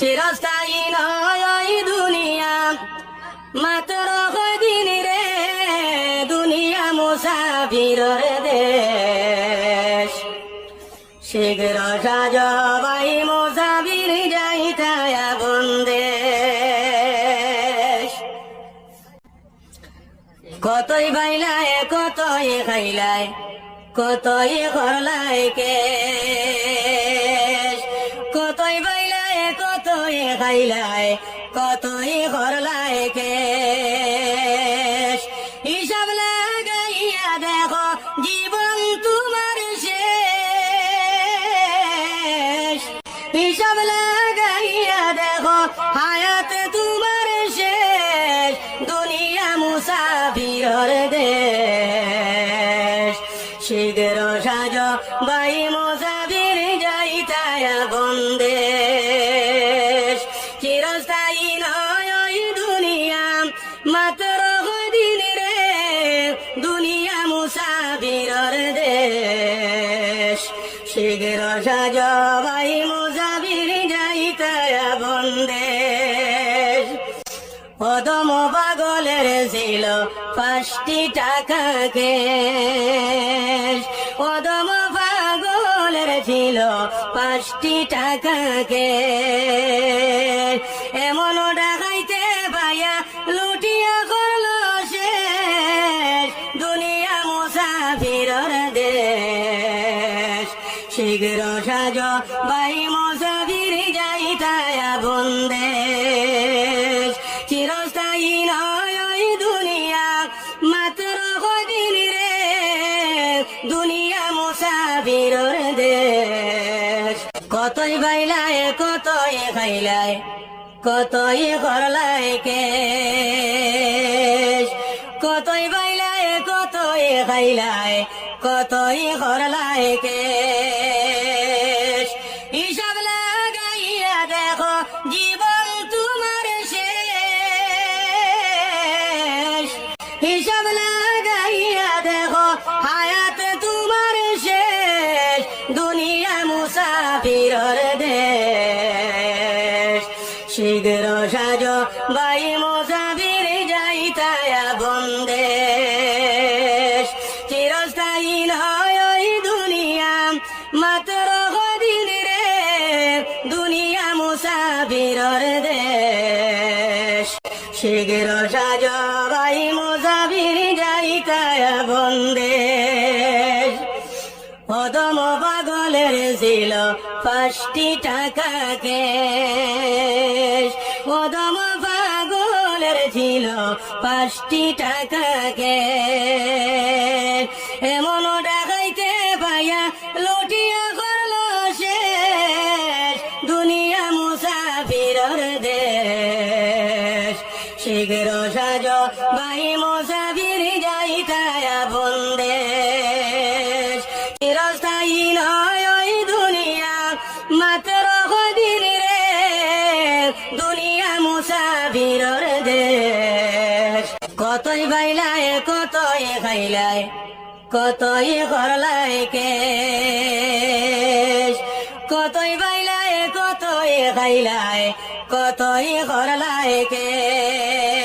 চিরস্থায়ী নয় ওই দুনিয়া, মাত্র কদিন রে, দুনিয়া মুসাফিরের দেশ। শীঘ্র সাজ ভাই মুসাফির যাইতায় আপন দেশ। কতই বাইলায় কতই খাইলায়, কতই করলায় কেশ। কতই বাইলায় কতই খাইলায়, কতই করলায় কেশ। হিসাব লাগাইয়া দেখো জীবন তোমার শেষ। হিসাব লাগাইয়া দেখো হায়াত তোমার শেষ। দুনিয়া মুসাফিরের দেশ। শীঘ্র সাজ ভাই মুসাফির যাইতায় আপন দেশ। চিরস্থায়ী নয় ওই দুনিয়া, মাত্র কদিন রে, দুনিয়া মুসাফিরের দেশ। শীঘ্র সাজ ভাই মুসাফির যাইতায় আপন দেশ। অদম পাগলের ছিল 5টি টাকা কেশ। অদম পাগলের ছিল 5টি টাকা কেশ। এমন ডাকাইতে পাইয়া লুটিয়া করল শেষ। দুনিয়া মুসাফিরের দেশ। শীঘ্র সাজ ভাই মুসাফির যাইতায় আপন দেশ। চিরস্থায়ী নয় ওই দুনিয়া, মাত্র কদিন রে, দুনিয়া মুসাফিরের দেশ। কতই বাইলায় কতই খাইলায়, কতই করলায় কেশ। কতই বাইলায় কতই খাইলায়, কতই করলায় কেশ। হিসাব লাগাইয়া দেখো জীবন তোমার শেষ। হিসাব লাগাইয়া দেখো হায়াত তোমার শেষ। দুনিয়া মুসাফিরের দেশ। শীঘ্র সাজ ভাই মুসাফির যাইতায় আপন দেশ। চিরস্থায়ী নয় ওই দুনিয়া, মাত্র কদিন রে, দুনিয়া মুসাফিরের দেশ। শীঘ্র সাজ ভাই মুসাফির যাইতায় আপন দেশ। অদম পাগলের ছিল 5টি টাকা কেশ। অদম পাগলের ছিল 5টি টাকা কেশ। এমন ডাকাইতে পাইয়া লুটিয়া করল শেষ। দুনিয়া মুসাফিরের দেশ। শীঘ্র সাজ ভাই মুসাফির যাইতায় আপন দেশ। চিরস্থায়ী নয় ওই দুনিয়া, মাত্র কদিন রে, দুনিয়া মুসাফিরের দেশ। কতই বাইলায় কতই খাইলায়, কতই করলায় কেশ। কতই বাইলায় কতই খাইলায়, কতই করলায় কেশ।